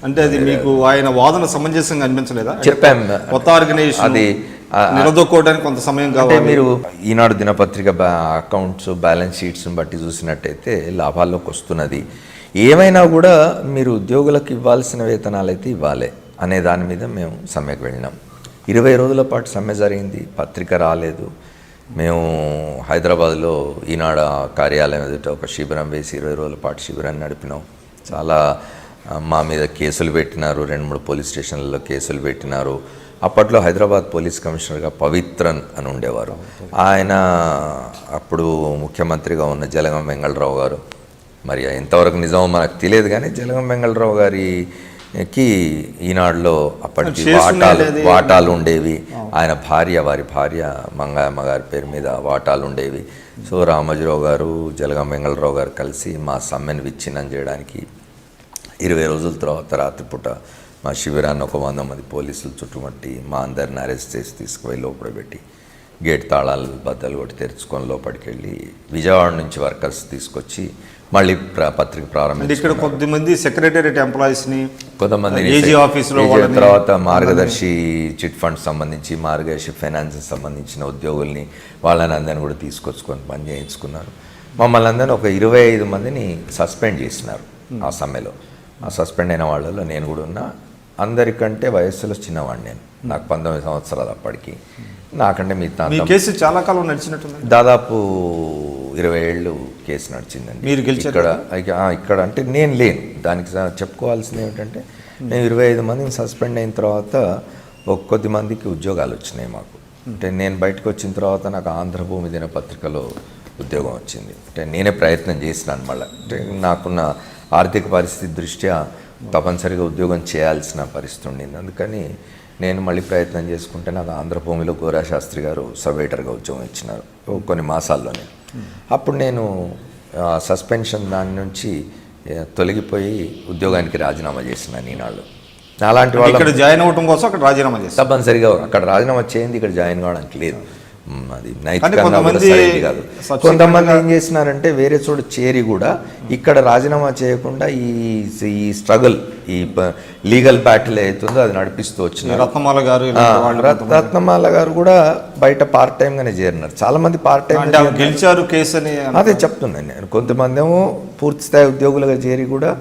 అంటే అది మీకు ఆయన వాదన సమంజసంగా అనిపించలేదా? చెప్పాం, కొత్త ఆర్గనైజేషన్ అది నిలదొక్కోవడానికి కొంత సమయం కావాలి. మీరు ఈనాడు దినపత్రిక అకౌంట్స్ బ్యాలెన్స్ షీట్స్ని బట్టి చూసినట్టయితే లాభాల్లోకి వస్తున్నది. ఏమైనా కూడా మీరు ఉద్యోగులకు ఇవ్వాల్సిన వేతనాలు అయితే ఇవ్వాలి అనే దాని మీద మేము సమ్మెకు వెళ్ళినాం. 20 రోజుల పాటు సమ్మె జరిగింది, పత్రిక రాలేదు. మేము హైదరాబాద్లో ఈనాడు కార్యాలయం ఎదుట ఒక శిబిరం వేసి 20 రోజుల పాటు శిబిరాన్ని నడిపినాం. చాలా మా మీద కేసులు పెట్టినారు, 2-3 పోలీస్ స్టేషన్లలో కేసులు పెట్టినారు. అప్పట్లో హైదరాబాద్ పోలీస్ కమిషనర్గా పవిత్రన్ అని ఉండేవారు. ఆయన అప్పుడు ముఖ్యమంత్రిగా ఉన్న జలగం వెంగళరావు గారు, మరి ఎంతవరకు నిజమో మనకు తెలియదు కానీ జలగం వెంగళరావు గారికి ఈనాడులో అప్పటికి వాటాలు ఉండేవి. ఆయన వారి భార్య మంగమ్మ గారి పేరు మీద వాటాలు ఉండేవి. సో రామోజీరావు గారు, జలగం వెంగళరావు గారు కలిసి మా సమ్మెను విచ్ఛిన్నం చేయడానికి 20 రోజుల తర్వాత రాత్రిపూట మా శిబిరాన్ని ఒక 100 మంది పోలీసులు చుట్టుముట్టి మా అందరిని అరెస్ట్ చేసి తీసుకుపోయి లోపల పెట్టి గేట్ తాళాలు బద్దలు కొట్టి తెరుచుకొని లోపలికి వెళ్ళి విజయవాడ నుంచి వర్కర్స్ తీసుకొచ్చి మళ్ళీ పత్రిక ప్రారంభించి ఇక్కడ కొద్దిమంది సెక్రటేరియట్ ఎంప్లాయీస్ని, కొంతమంది ఆఫీసులో తర్వాత మార్గదర్శి చిట్ ఫండ్ సంబంధించి, మార్గదర్శి ఫైనాన్స్ సంబంధించిన ఉద్యోగుల్ని వాళ్ళని అందరిని కూడా తీసుకొచ్చుకొని పని చేయించుకున్నారు. మమ్మల్ని అందరినీ ఒక 25 మందిని సస్పెండ్ చేసినారు ఆ సమ్మెలో. ఆ సస్పెండ్ అయిన వాళ్ళలో నేను కూడా ఉన్నా. అందరికంటే వయస్సులో చిన్నవాడిని నేను, నాకు 19 సంవత్సరాలు అప్పటికి. నాకంటే మీ కేసు చాలా కాలం నడిచినట్టుంది, దాదాపు 20 ఏళ్ళు కేసు నడిచిందండి. మీరు ఇక్కడ అంటే నేను లేను. దానికి చెప్పుకోవాల్సింది ఏమిటంటే నేను 25 మందిని సస్పెండ్ అయిన తర్వాత కొద్ది మందికి ఉద్యోగాలు వచ్చినాయి మాకు. అంటే నేను బయటకు వచ్చిన తర్వాత నాకు ఆంధ్రభూమి దినపత్రికలో ఉద్యోగం వచ్చింది. అంటే నేనే ప్రయత్నం చేసినాను మళ్ళీ. అంటే నాకున్న ఆర్థిక పరిస్థితి దృష్ట్యా తప్పనిసరిగా ఉద్యోగం చేయాల్సిన పరిస్థితి ఉండింది. అందుకని నేను మళ్ళీ ప్రయత్నం చేసుకుంటే నాకు ఆంధ్రభూమిలో గోరా శాస్త్రి గారు సబ్ ఎడిటర్గా ఉద్యోగం ఇచ్చినారు కొన్ని మాసాల్లోనే. అప్పుడు నేను సస్పెన్షన్ దాని నుంచి తొలగిపోయి ఉద్యోగానికి రాజీనామా చేసినాను ఈనాళ్ళు. అలాంటి వాళ్ళు ఇక్కడ జాయిన్ అవ్వడం కోసం అక్కడ రాజీనామా చేసి తప్పనిసరిగా అక్కడ రాజీనామా చేయండి, ఇక్కడ జాయిన్ కావడానికి లేదు. అది నైతికంగా సరైనది కాదు. కొంతమంది ఏం చేసినారంటే వేరే చోట చేరి కూడా ఇక్కడ రాజీనామా చేయకుండా ఈ స్ట్రగుల్, ఈ లీగల్ బ్యాటిల్ అవుతుందో అది నడిపిస్తూ వచ్చినారు. రత్నమాల గారు కూడా బయట పార్ట్ టైంగానే చేరినారు. చాలా మంది పార్ట్ టైం గెలిచారు కేసు అని అదే చెప్తున్నాను నేను. కొంతమంది ఏమో పూర్తి స్థాయి ఉద్యోగులుగా చేరి కూడా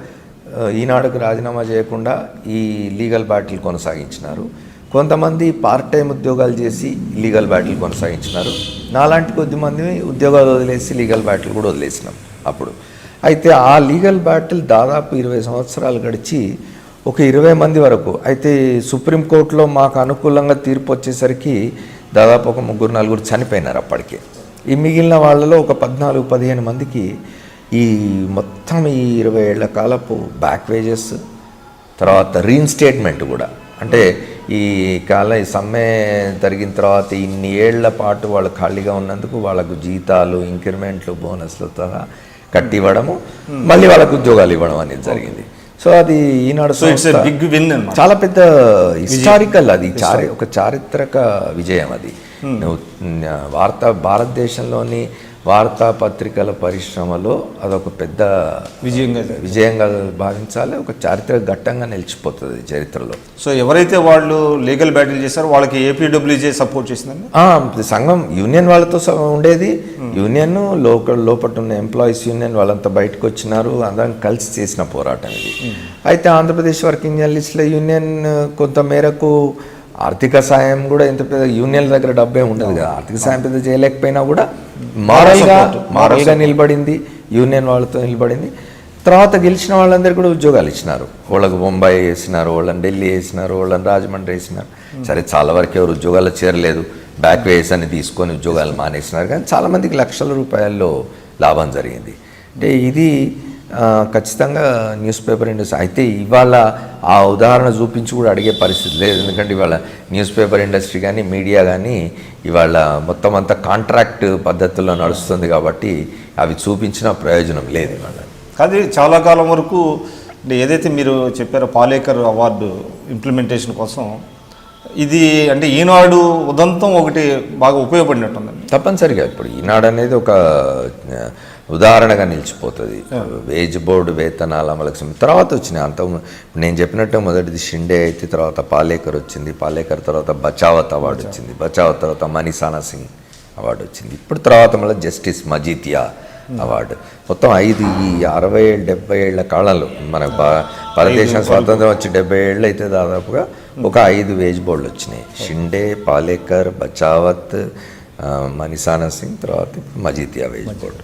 ఈనాడుకు రాజీనామా చేయకుండా ఈ లీగల్ బ్యాటిల్ కొనసాగించినారు. కొంతమంది పార్ట్ టైం ఉద్యోగాలు చేసి లీగల్ బ్యాటిల్ కొనసాగించినారు. నాలాంటి కొద్దిమంది ఉద్యోగాలు వదిలేసి లీగల్ బ్యాటిల్ కూడా వదిలేసినాం అప్పుడు. అయితే ఆ లీగల్ బ్యాటిల్ దాదాపు 20 సంవత్సరాలు గడిచి ఒక 20 మంది వరకు. అయితే సుప్రీంకోర్టులో మాకు అనుకూలంగా తీర్పు వచ్చేసరికి దాదాపు ఒక 3-4 చనిపోయినారు అప్పటికే. ఈ మిగిలిన వాళ్ళలో ఒక 14-15 మందికి ఈ మొత్తం ఈ 20 ఏళ్ల కాలపు బ్యాక్ వేజెస్, తర్వాత రీఇన్స్టేట్మెంట్ కూడా. అంటే ఈ సమ్మె జరిగిన తర్వాత ఇన్ని ఏళ్ల పాటు వాళ్ళు ఖాళీగా ఉన్నందుకు వాళ్ళకు జీతాలు, ఇంక్రిమెంట్లు, బోనస్లు కట్టి ఇవ్వడము, మళ్ళీ వాళ్ళకు ఉద్యోగాలు ఇవ్వడం అనేది జరిగింది. సో అది ఈనాడు చాలా పెద్ద హిస్టారికల్, అది ఒక చారిత్రక విజయం. అది భారతదేశంలోని వార్తాపత్రికల పరిశ్రమలో అదొక పెద్ద విజయంగా భావించాలి. ఒక చారిత్రక ఘట్టంగా నిలిచిపోతుంది చరిత్రలో. సో ఎవరైతే వాళ్ళు లీగల్ బ్యాటిల్ చేశారో వాళ్ళకి ఏపీడబ్ల్యూజే సపోర్ట్ చేసిందండి. సంఘం యూనియన్ వాళ్ళతో ఉండేది. యూనియన్ లోపల ఉన్న ఎంప్లాయీస్ యూనియన్ వాళ్ళంతా బయటకు వచ్చినారు. అందరం కలిసి చేసిన పోరాటం ఇది. అయితే ఆంధ్రప్రదేశ్ వర్కింగ్ జర్నలిస్టుల యూనియన్ కొంత మేరకు ఆర్థిక సాయం కూడా ఎంత పెద్ద యూనియన్ల దగ్గర డబ్బే ఉండదు కదా, ఆర్థిక సాయం పెద్ద చేయలేకపోయినా కూడా మారల్గా నిలబడింది, యూనియన్ వాళ్ళతో నిలబడింది. తర్వాత గెలిచిన వాళ్ళందరికీ కూడా ఉద్యోగాలు ఇచ్చినారు. వాళ్ళకు బొంబాయి వేసినారు, వాళ్ళని ఢిల్లీ వేసినారు, వాళ్ళని రాజమండ్రి వేసినారు. సరే చాలా వరకు ఎవరు ఉద్యోగాలు చేరలేదు, బ్యాక్ వేస్ అని తీసుకొని ఉద్యోగాలు మానేసినారు. కానీ చాలామందికి లక్షల రూపాయల్లో లాభం జరిగింది. అంటే ఇది ఖచ్చితంగా న్యూస్ పేపర్ ఇండస్ట్రీ. అయితే ఇవాళ ఆ ఉదాహరణ చూపించి కూడా అడిగే పరిస్థితి లేదు. ఎందుకంటే ఇవాళ న్యూస్ పేపర్ ఇండస్ట్రీ కానీ మీడియా కానీ ఇవాళ మొత్తం అంతా కాంట్రాక్ట్ పద్ధతుల్లో నడుస్తుంది కాబట్టి అవి చూపించిన ప్రయోజనం లేదు ఇవాళ. కానీ చాలా కాలం వరకు ఏదైతే మీరు చెప్పారో పాలేకర్ అవార్డు ఇంప్లిమెంటేషన్ కోసం ఇది అంటే ఈనాడు ఉదంతం ఒకటి బాగా ఉపయోగపడినట్టుందండి. తప్పనిసరిగా ఇప్పుడు ఈనాడు అనేది ఒక ఉదాహరణగా నిలిచిపోతుంది. వేజ్ బోర్డు వేతనాల అమలుకు తర్వాత వచ్చినాయి. అంత నేను చెప్పినట్టు మొదటిది షిండే అయితే తర్వాత పాలేకర్ వచ్చింది, పాలేకర్ తర్వాత బచావత్ అవార్డు వచ్చింది, బచావత్ తర్వాత మనీసానా సింగ్ అవార్డు వచ్చింది, ఇప్పుడు తర్వాత మళ్ళీ జస్టిస్ మజీతియా అవార్డు. మొత్తం 5 ఈ 60 ఏళ్ళు 70 ఏళ్ల కాలంలో మన భారతదేశం స్వాతంత్రం వచ్చి 70 ఏళ్ళు అయితే దాదాపుగా ఒక 5 వేజ్ బోర్డులు వచ్చినాయి. షిండే, పాలేకర్, బచావత్, మనీసానా సింగ్, తర్వాత మజీతియా వేజ్ బోర్డు.